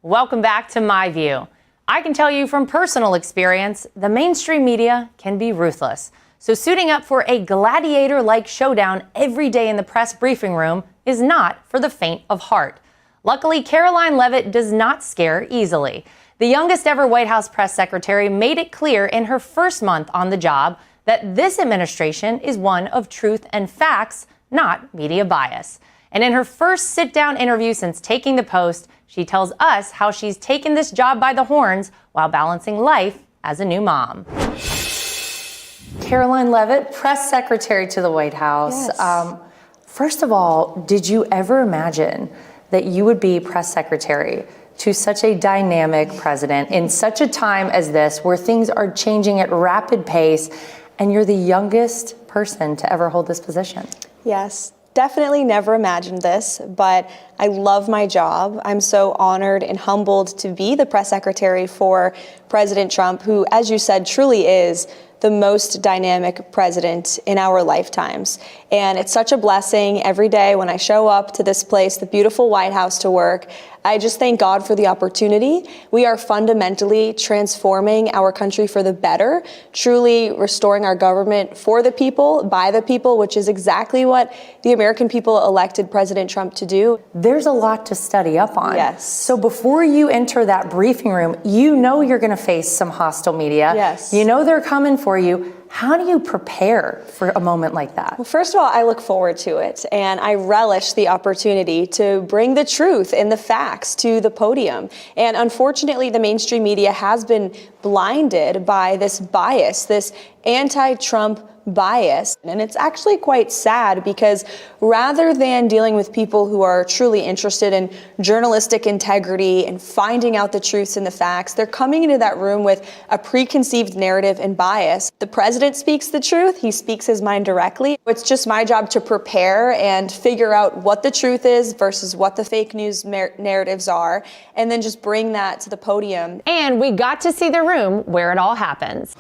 Welcome back to My View. I can tell you from personal experience, the mainstream media can be ruthless. So suiting up for a gladiator-like showdown every day in the press briefing room is not for the faint of heart. Luckily, Karoline Leavitt does not scare easily. The youngest ever White House press secretary made it clear in her first month on the job that this administration is one of truth and facts, not media bias. And in her first sit-down interview since taking the post, she tells us how she's taken this job by the horns while balancing life as a new mom. Karoline Leavitt, press secretary to the White House. Yes. First of all, did you ever imagine that you would be press secretary to such a dynamic president in such a time as this, where things are changing at rapid pace, and you're the youngest person to ever hold this position? Yes, definitely never imagined this, but I love my job. I'm so honored and humbled to be the press secretary for President Trump, who, as you said, truly is the most dynamic president in our lifetimes. And it's such a blessing every day when I show up to this place, the beautiful White House, to work. I just thank God for the opportunity. We are fundamentally transforming our country for the better, truly restoring our government for the people, by the people, which is exactly what the American people elected President Trump to do. There's a lot to study up on. Yes. So before you enter that briefing room, you know you're going to face some hostile media. Yes. You know they're coming for you. How do you prepare for a moment like that? Well, first of all, I look forward to it, and I relish the opportunity to bring the truth and the facts to the podium. And unfortunately, the mainstream media has been blinded by this bias, this anti-Trump bias. And it's actually quite sad, because rather than dealing with people who are truly interested in journalistic integrity and finding out the truths and the facts, they're coming into that room with a preconceived narrative and bias. The president speaks the truth. He speaks his mind directly. It's just my job to prepare and figure out what the truth is versus what the fake news narratives are, and then just bring that to the podium. And we got to see the room where it all happens.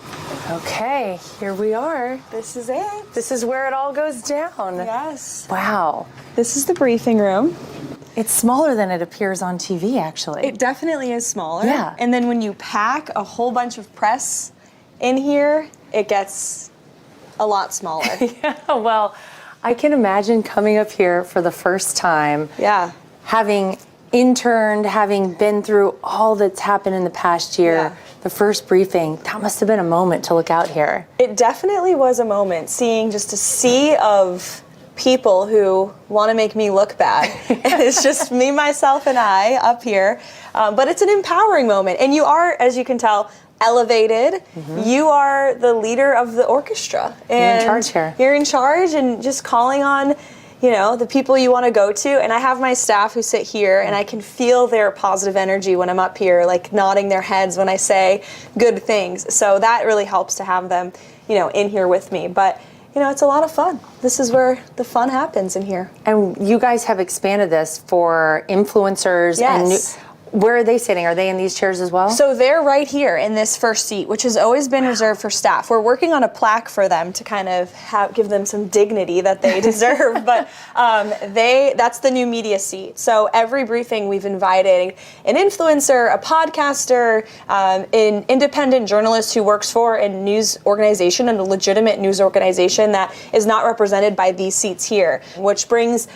Okay, here we are. This is it. This is where it all goes down. Yes. Wow. This is the briefing room. It's smaller than it appears on TV, actually. It definitely is smaller. Yeah. And then when you pack a whole bunch of press in here, it gets a lot smaller. Yeah, well, I can imagine coming up here for the first time. Yeah. Having interned, having been through all that's happened in the past year. Yeah. The first briefing, that must have been a moment to look out here. It definitely was a moment, seeing just a sea of people who want to make me look bad. And it's just me, myself, and I up here. But it's an empowering moment. And you are, as you can tell, elevated. Mm-hmm. You are the leader of the orchestra. And you're in charge here. You're in charge, and just calling on, you know, the people you want to go to. And I have my staff who sit here, and I can feel their positive energy when I'm up here, like nodding their heads when I say good things. So that really helps to have them, you know, in here with me. But, you know, it's a lot of fun. This is where the fun happens in here. And you guys have expanded this for influencers. Yes. And where are they sitting? Are they in these chairs as well? So they're right here in this first seat, which has always been reserved for staff. We're working on a plaque for them to kind of give them some dignity that they deserve. But that's the new media seat. So every briefing we've invited an influencer, a podcaster, an independent journalist who works for a news organization, and a legitimate news organization that is not represented by these seats here, which brings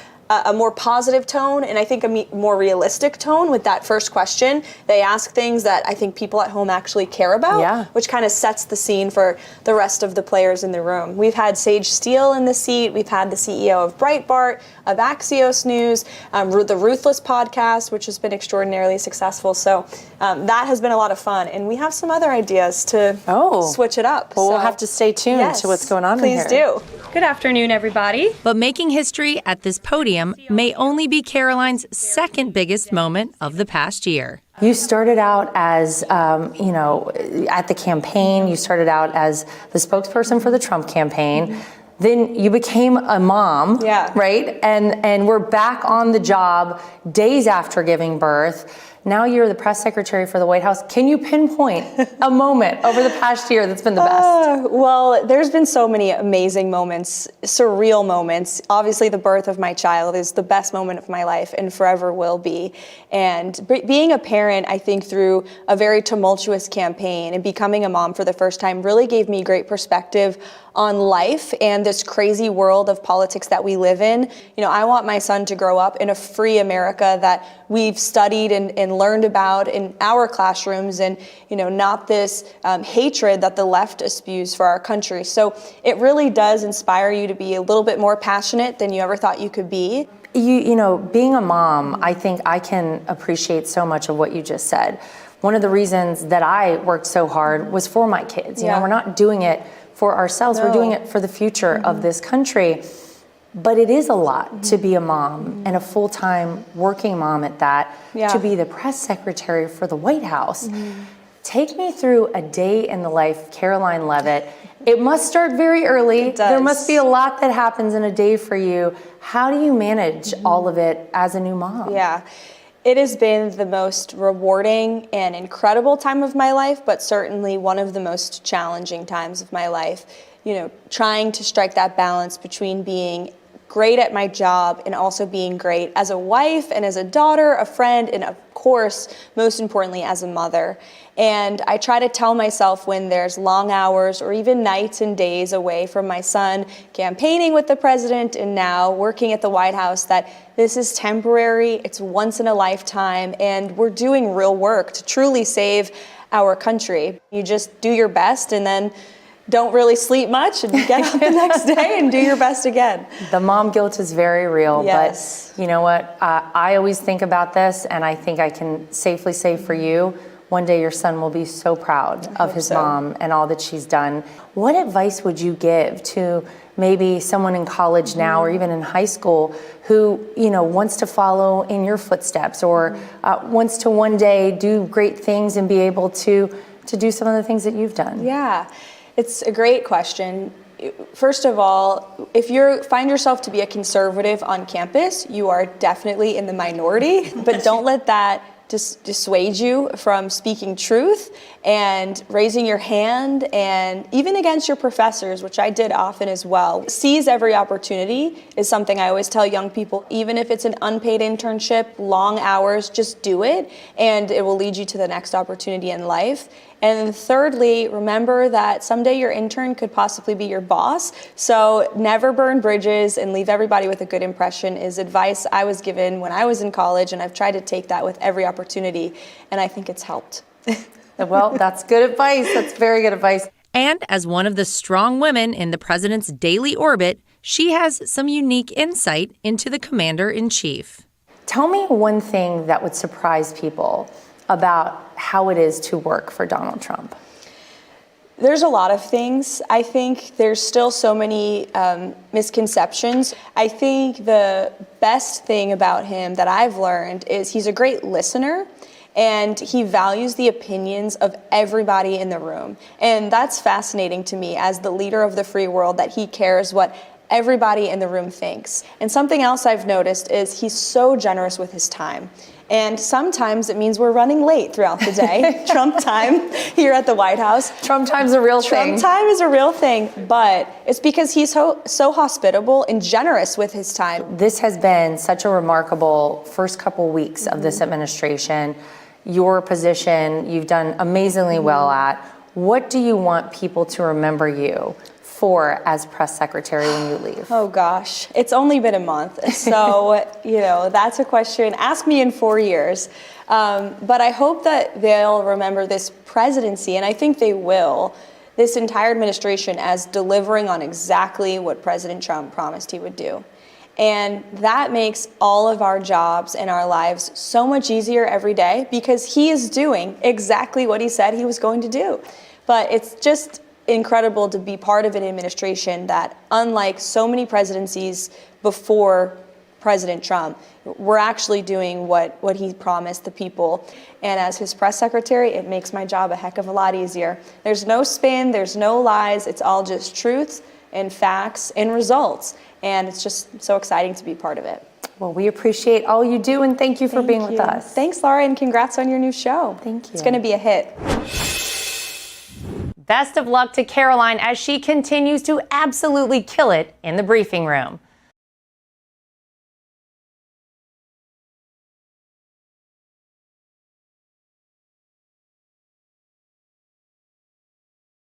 a more positive tone, and I think a more realistic tone with that first question. They ask things that I think people at home actually care about, which kind of sets the scene for the rest of the players in the room. We've had Sage Steele in the seat. We've had the CEO of Breitbart, of Axios News, the Ruthless podcast, which has been extraordinarily successful. So that has been a lot of fun. And we have some other ideas to switch it up. Well, we'll have to stay tuned to what's going on in here. Please do. Good afternoon, everybody. But making history at this podium may only be Karoline's second biggest moment of the past year. You started out as, you know, at the campaign. You started out as the spokesperson for the Trump campaign. Mm-hmm. Then you became a mom, right? And we're back on the job days after giving birth. Now you're the press secretary for the White House. Can you pinpoint a moment over the past year that's been the best? Well, there's been so many amazing moments, surreal moments. Obviously, the birth of my child is the best moment of my life and forever will be. And being a parent, I think through a very tumultuous campaign and becoming a mom for the first time really gave me great perspective on life and this crazy world of politics that we live in. You know, I want my son to grow up in a free America that we've studied and learned about in our classrooms, and not this hatred that the left spews for our country. So it really does inspire you to be a little bit more passionate than you ever thought you could be. Being a mom, I think I can appreciate so much of what you just said. One of the reasons that I worked so hard was for my kids. We're not doing it for ourselves. No. We're doing it for the future of this country. But it is a lot to be a mom and a full-time working mom at that, to be the press secretary for the White House. Take me through a day in the life of Karoline Leavitt. It must start very early. It does. There must be a lot that happens in a day for you. How do you manage all of it as a new mom? Yeah. It has been the most rewarding and incredible time of my life, but certainly one of the most challenging times of my life. Trying to strike that balance between being great at my job and also being great as a wife and as a daughter, a friend, and of course, most importantly, as a mother. And I try to tell myself when there's long hours or even nights and days away from my son campaigning with the president and now working at the White House that this is temporary, it's once in a lifetime, and we're doing real work to truly save our country. You just do your best and then don't really sleep much and get up the next day and do your best again. The mom guilt is very real, yes. But you know what? I always think about this, and I think I can safely say for you, one day your son will be so proud of his mom and all that she's done. What advice would you give to maybe someone in college now or even in high school who wants to follow in your footsteps or wants to one day do great things and be able to do some of the things that you've done? Yeah. It's a great question. First of all, if you find yourself to be a conservative on campus, you are definitely in the minority, but don't let that dissuade you from speaking truth and raising your hand, and even against your professors, which I did often as well. Seize every opportunity is something I always tell young people. Even if it's an unpaid internship, long hours, just do it, and it will lead you to the next opportunity in life. And thirdly, remember that someday your intern could possibly be your boss. So never burn bridges and leave everybody with a good impression is advice I was given when I was in college, and I've tried to take that with every opportunity, and I think it's helped. Well, that's good advice. That's very good advice. And as one of the strong women in the president's daily orbit, she has some unique insight into the commander-in-chief. Tell me one thing that would surprise people about how it is to work for Donald Trump. There's a lot of things. I think there's still so many misconceptions. I think the best thing about him that I've learned is he's a great listener, and he values the opinions of everybody in the room. And that's fascinating to me as the leader of the free world, that he cares what everybody in the room thinks. And something else I've noticed is he's so generous with his time. And sometimes it means we're running late throughout the day. Trump time here at the White House. Trump time's a real thing. Trump time is a real thing, but it's because he's so hospitable and generous with his time. This has been such a remarkable first couple weeks of this administration. Your position, you've done amazingly well at. What do you want people to remember you for as press secretary when you leave? Oh gosh, it's only been a month. So, that's a question. Ask me in 4 years. But I hope that they'll remember this presidency, and I think they will, this entire administration, as delivering on exactly what President Trump promised he would do. And that makes all of our jobs and our lives so much easier every day because he is doing exactly what he said he was going to do. But it's just incredible to be part of an administration that, unlike so many presidencies before President Trump, we're actually doing what he promised the people. And as his press secretary, it makes my job a heck of a lot easier. There's no spin, there's no lies, it's all just truth and facts and results. And it's just so exciting to be part of it. Well, we appreciate all you do, and thank you for being with us. Thanks, Laura, and congrats on your new show. Thank you. It's going to be a hit. Best of luck to Karoline as she continues to absolutely kill it in the briefing room.